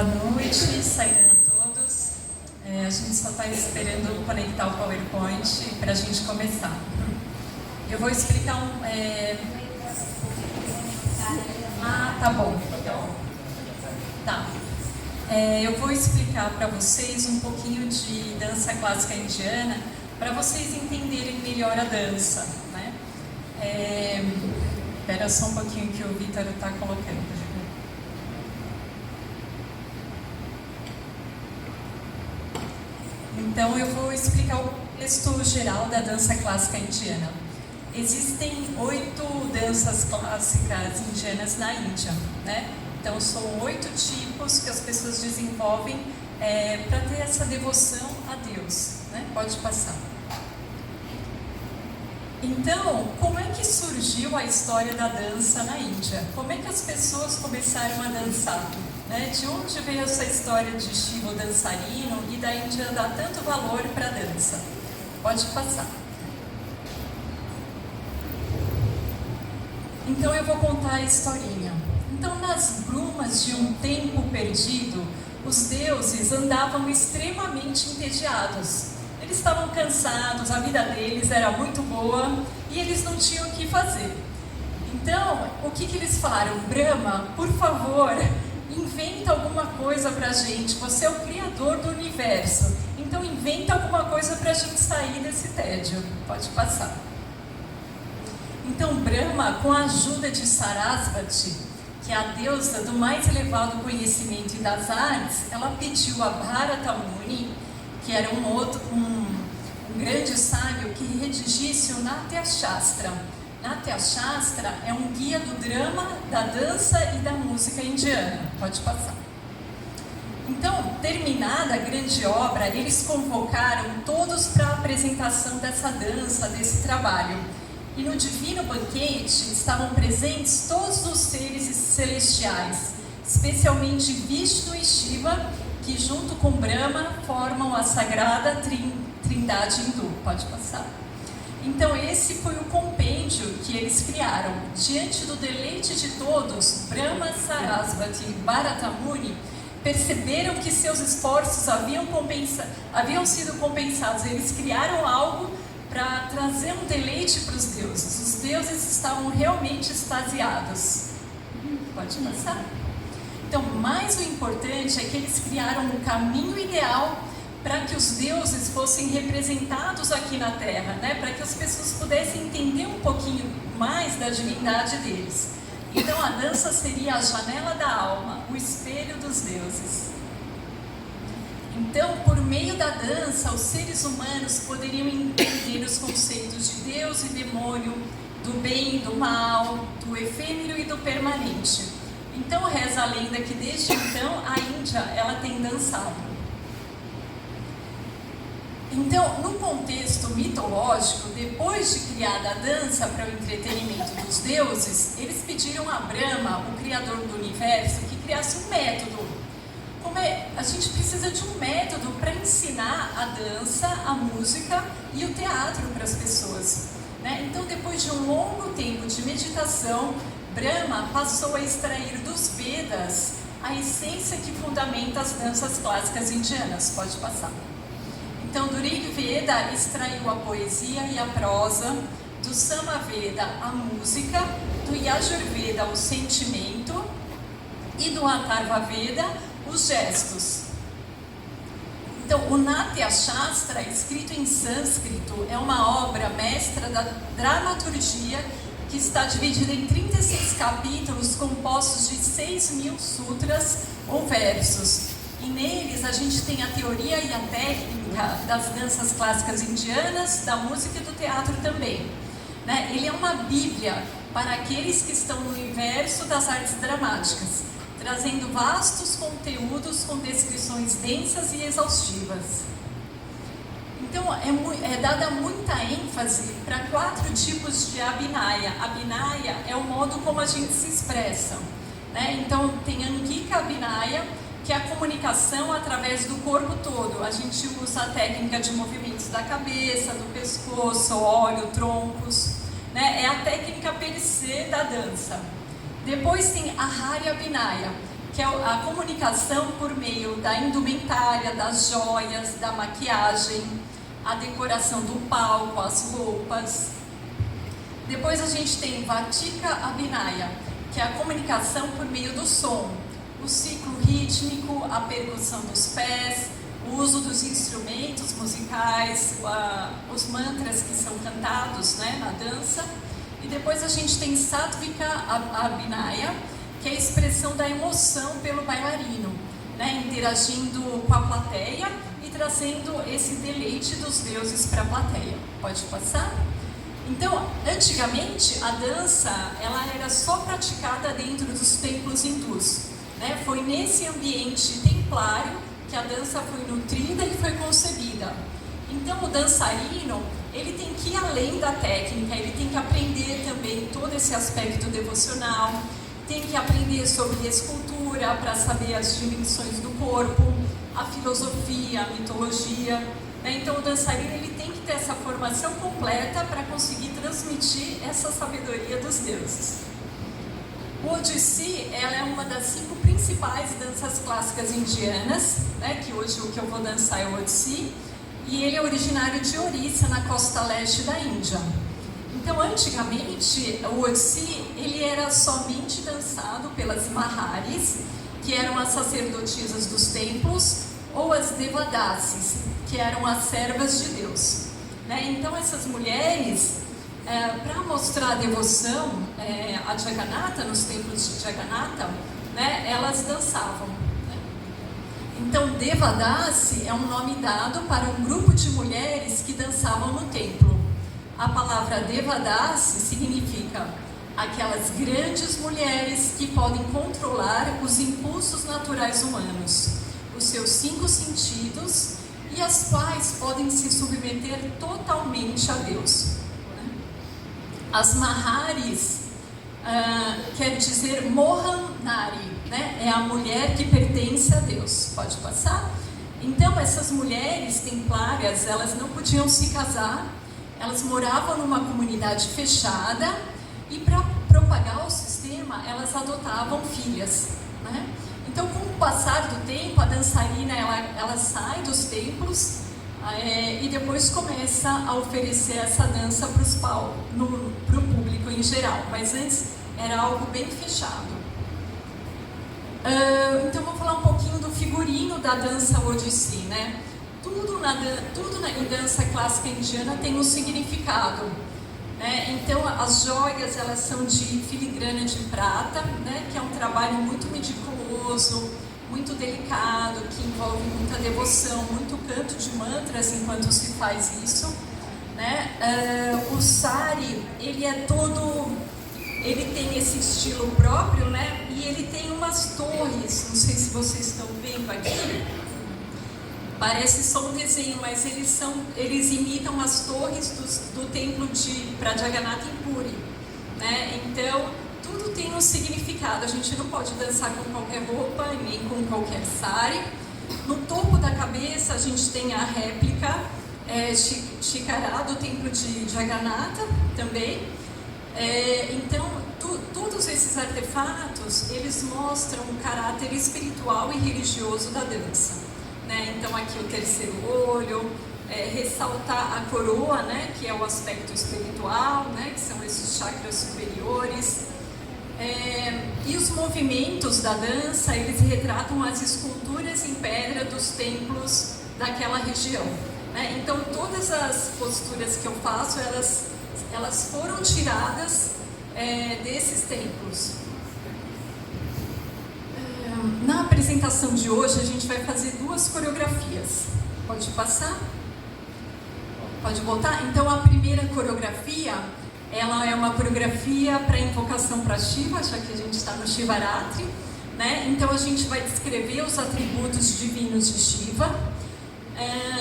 Boa noite, Sairana a todos. A gente só está esperando conectar o PowerPoint para a gente começar. Eu vou explicar tá bom. Tá. Eu vou explicar para vocês um pouquinho de dança clássica indiana para vocês entenderem melhor a dança, né? Espera só um pouquinho que o Vitor está colocando. Então, eu vou explicar o contexto geral da dança clássica indiana. Existem 8 danças clássicas indianas na Índia, né? Então, são 8 tipos que as pessoas desenvolvem para ter essa devoção a Deus, né? Pode passar. Então, como é que surgiu a história da dança na Índia? Como é que as pessoas começaram a dançar? De onde veio essa história de Shiva dançarino e da Índia dar tanto valor para a dança? Pode passar. Então eu vou contar a historinha. Então, nas brumas de um tempo perdido, os deuses andavam extremamente entediados. Eles estavam cansados, a vida deles era muito boa e eles não tinham o que fazer. Então, o que eles falaram? Brahma, por favor, inventa alguma coisa pra gente, você é o criador do universo, então inventa alguma coisa pra gente sair desse tédio. Pode passar. Então Brahma, com a ajuda de Sarasvati, que é a deusa do mais elevado conhecimento e das artes, ela pediu a Bharata Muni, que era um grande sábio, que redigisse o Natya Shastra. Natya Shastra é um guia do drama, da dança e da música indiana. Pode passar. Então, terminada a grande obra, eles convocaram todos para a apresentação dessa dança, desse trabalho. E no divino banquete estavam presentes todos os seres celestiais, especialmente Vishnu e Shiva, que junto com Brahma formam a sagrada trindade hindu. Pode passar. Então esse foi o compêndio que eles criaram. Diante do deleite de todos, Brahma, Sarasvati e Bharata Muni perceberam que seus esforços haviam sido compensados. Eles criaram algo para trazer um deleite para os deuses. Os deuses estavam realmente extasiados. Pode passar. Então, mais o importante é que eles criaram um caminho ideal para que os deuses fossem representados aqui na Terra, né? Para que as pessoas pudessem entender um pouquinho mais da divindade deles. Então a dança seria a janela da alma, o espelho dos deuses. Então, por meio da dança, os seres humanos poderiam entender os conceitos de Deus e demônio, do bem e do mal, do efêmero e do permanente. Então reza a lenda que desde então a Índia ela tem dançado. Então, no contexto mitológico, depois de criada a dança para o entretenimento dos deuses, eles pediram a Brahma, o criador do universo, que criasse um método. A gente precisa de um método para ensinar a dança, a música e o teatro para as pessoas, né? Então, depois de um longo tempo de meditação, Brahma passou a extrair dos Vedas a essência que fundamenta as danças clássicas indianas. Pode passar. Então, do Rig Veda extraiu a poesia e a prosa, do Samaveda a música, do Yajurveda o sentimento e do Atharva Veda os gestos. Então, o Natya Shastra, escrito em sânscrito, é uma obra mestra da dramaturgia que está dividida em 36 capítulos compostos de 6.000 sutras ou versos. E neles a gente tem a teoria e a técnica das danças clássicas indianas, da música e do teatro também, né? Ele é uma bíblia para aqueles que estão no universo das artes dramáticas, trazendo vastos conteúdos com descrições densas e exaustivas. Então é dada muita ênfase para 4 tipos de Abhinaya. Abhinaya é o modo como a gente se expressa, né? Então tem Angika Abhinaya, que é a comunicação através do corpo todo. A gente usa a técnica de movimentos da cabeça, do pescoço, olho, troncos, né? É a técnica per se da dança. Depois tem a Hari Abhinaya, que é a comunicação por meio da indumentária, das joias, da maquiagem, a decoração do palco, as roupas. Depois a gente tem Vatika Abhinaya, que é a comunicação por meio do som, o ciclo rítmico, a percussão dos pés, o uso dos instrumentos musicais, os mantras que são cantados, né, na dança. E depois a gente tem Sattvika Abhinaya, que é a expressão da emoção pelo bailarino, né, interagindo com a plateia e trazendo esse deleite dos deuses para a plateia. Pode passar? Então, antigamente, a dança ela era só praticada dentro dos templos hindus, né? Foi nesse ambiente templário que a dança foi nutrida e foi concebida. Então, o dançarino, ele tem que ir além da técnica, ele tem que aprender também todo esse aspecto devocional, tem que aprender sobre escultura para saber as dimensões do corpo, a filosofia, a mitologia, né? Então, o dançarino ele tem que ter essa formação completa para conseguir transmitir essa sabedoria dos deuses. O Odissi, ela é uma das 5 principais danças clássicas indianas, né? Que hoje o que eu vou dançar é o Odissi, e ele é originário de Orissa, na costa leste da Índia. Então, antigamente, o Odissi, ele era somente dançado pelas Maharis, que eram as sacerdotisas dos templos, ou as Devadasis, que eram as servas de Deus, né? Então, essas mulheres, para mostrar a devoção a Jagannatha, nos templos de Jagannatha, né, elas dançavam. Né? Então, Devadasi é um nome dado para um grupo de mulheres que dançavam no templo. A palavra Devadasi significa aquelas grandes mulheres que podem controlar os impulsos naturais humanos, os seus 5 sentidos, e as quais podem se submeter totalmente a Deus. As Maharis quer dizer Mohan Nari, né? É a mulher que pertence a Deus. Pode passar? Então, essas mulheres templárias, elas não podiam se casar, elas moravam numa comunidade fechada e para propagar o sistema, elas adotavam filhas, né? Então, com o passar do tempo, a dançarina ela sai dos templos e depois começa a oferecer essa dança para o público em geral, mas antes era algo bem fechado. Então, vou falar um pouquinho do figurino da dança Odissi, né? Tudo em dança clássica indiana tem um significado. Então, as joias elas são de filigrana de prata, né? Que é um trabalho muito meticuloso, muito delicado, que envolve muita devoção, muito canto de mantras enquanto se faz isso, né? O sari, ele tem esse estilo próprio, né? E ele tem umas torres, não sei se vocês estão vendo aqui, parece só um desenho, mas eles imitam as torres do templo para Jagannatha em Puri, né? Então, tudo tem um significado, a gente não pode dançar com qualquer roupa, nem com qualquer sari. No topo da cabeça a gente tem a réplica Shikara do templo de Jagannatha também. Então, todos esses artefatos, eles mostram o caráter espiritual e religioso da dança, né? Então, aqui o terceiro olho, ressaltar a coroa, né? Que é o aspecto espiritual, né? Que são esses chakras superiores. E os movimentos da dança, eles retratam as esculturas em pedra dos templos daquela região, né? Então, todas as posturas que eu faço, elas foram tiradas desses templos. Na apresentação de hoje, a gente vai fazer 2 coreografias. Pode passar? Pode voltar? Então, a primeira coreografia, ela é uma coreografia para invocação para Shiva, já que a gente está no Shivaratri, né? Então, a gente vai descrever os atributos divinos de Shiva.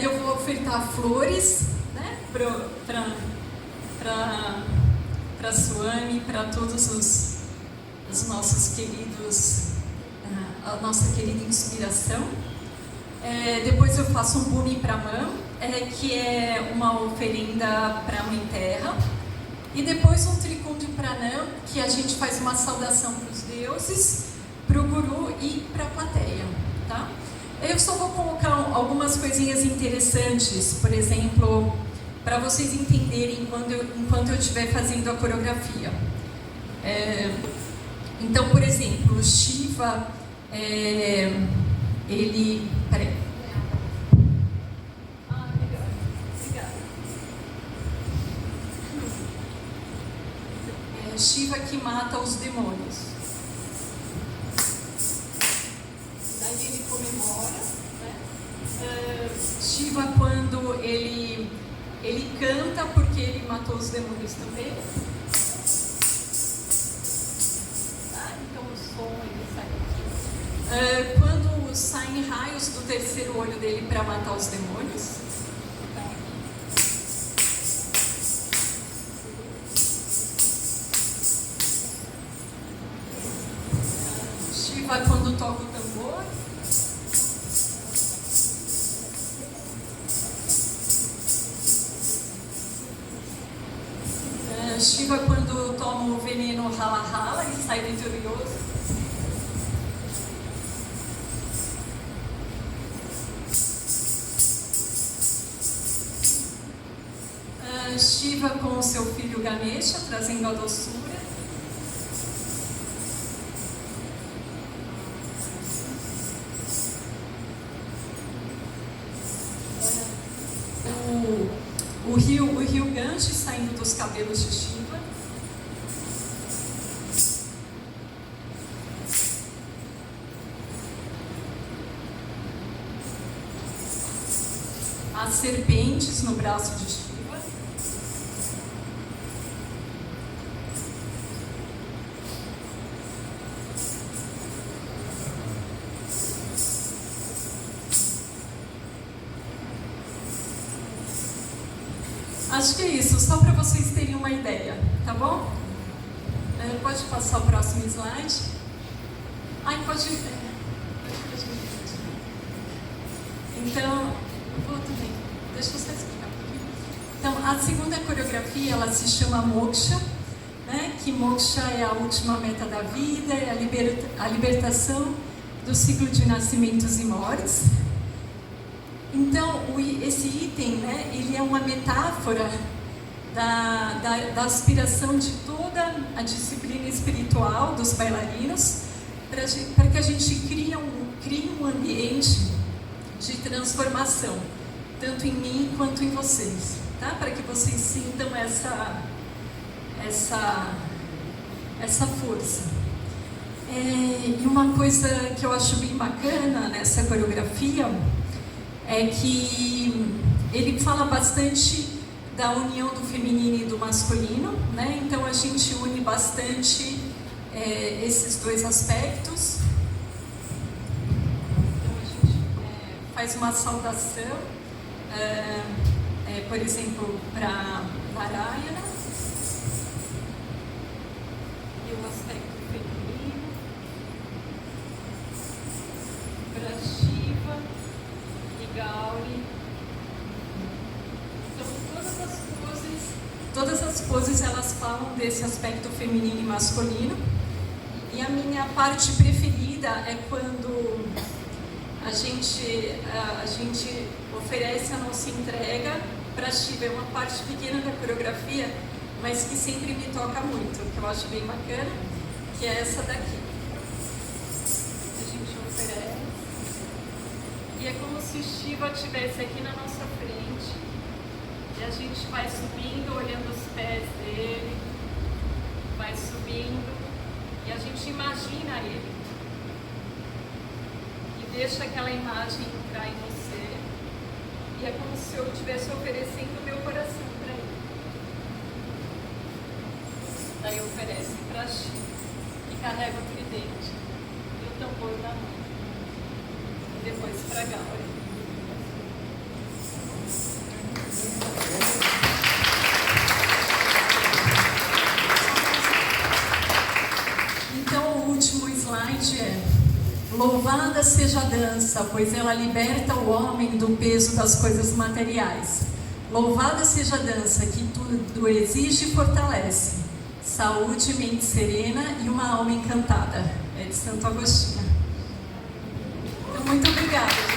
Eu vou ofertar flores, né? Para Swami, para todos os nossos queridos, a nossa querida inspiração. Depois eu faço um Bhumi Pramam, que é uma oferenda para a Mãe Terra. E depois um Trikundi Pranam, que a gente faz uma saudação para os deuses, para o guru e para a plateia, tá? Eu só vou colocar algumas coisinhas interessantes, por exemplo, para vocês entenderem enquanto eu estiver fazendo a coreografia. Então, por exemplo, o Shiva, ele... Peraí. Legal. Obrigada. Shiva que mata os demônios. Daí ele comemora, né? Shiva, quando ele canta porque ele matou os demônios também. Então o som ele sai aqui. Quando saem raios do terceiro olho dele para matar os demônios. Shiva quando toca o tambor. Shiva quando toma o veneno rala-rala e sai vitorioso. Shiva com o seu filho Ganesha, trazendo a doçura. O rio Ganges saindo dos cabelos de Shiva. As serpentes no braço de Shiva. Acho que é isso, só para vocês terem uma ideia, tá bom? Pode passar o próximo slide. Pode. Então, vou também. Deixa eu só explicar um pouquinho. Então, a segunda coreografia, ela se chama Moksha, né? Que Moksha é a última meta da vida, é a libertação do ciclo de nascimentos e mortes. Então, esse item, né, ele é uma metáfora da aspiração de toda a disciplina espiritual dos bailarinos para que a gente crie um ambiente de transformação, tanto em mim quanto em vocês, tá? Para que vocês sintam essa força. E uma coisa que eu acho bem bacana nessa coreografia é que ele fala bastante da união do feminino e do masculino, né? Então a gente une bastante esses dois aspectos. Então a gente faz uma saudação, por exemplo, para Narayana, e o aspecto feminino, para Shiva, Gauri. Então todas as poses elas falam desse aspecto feminino e masculino. E a minha parte preferida é quando a gente oferece a nossa entrega para Shiva. É uma parte pequena da coreografia, mas que sempre me toca muito, que eu acho bem bacana, que é essa daqui. A gente oferece. E é como se Shiva estivesse aqui na nossa frente e a gente vai subindo, olhando os pés dele, vai subindo e a gente imagina ele e deixa aquela imagem entrar em você e é como se eu estivesse oferecendo o meu coração para ele. Daí oferece para Shiva e carrega o tridente e o tambor na mão. Depois para Gauri. Então o último slide é: louvada seja a dança, pois ela liberta o homem do peso das coisas materiais. Louvada seja a dança, que tudo exige e fortalece. Saúde, mente serena e uma alma encantada. de Santo Agostinho. Então, muito obrigada.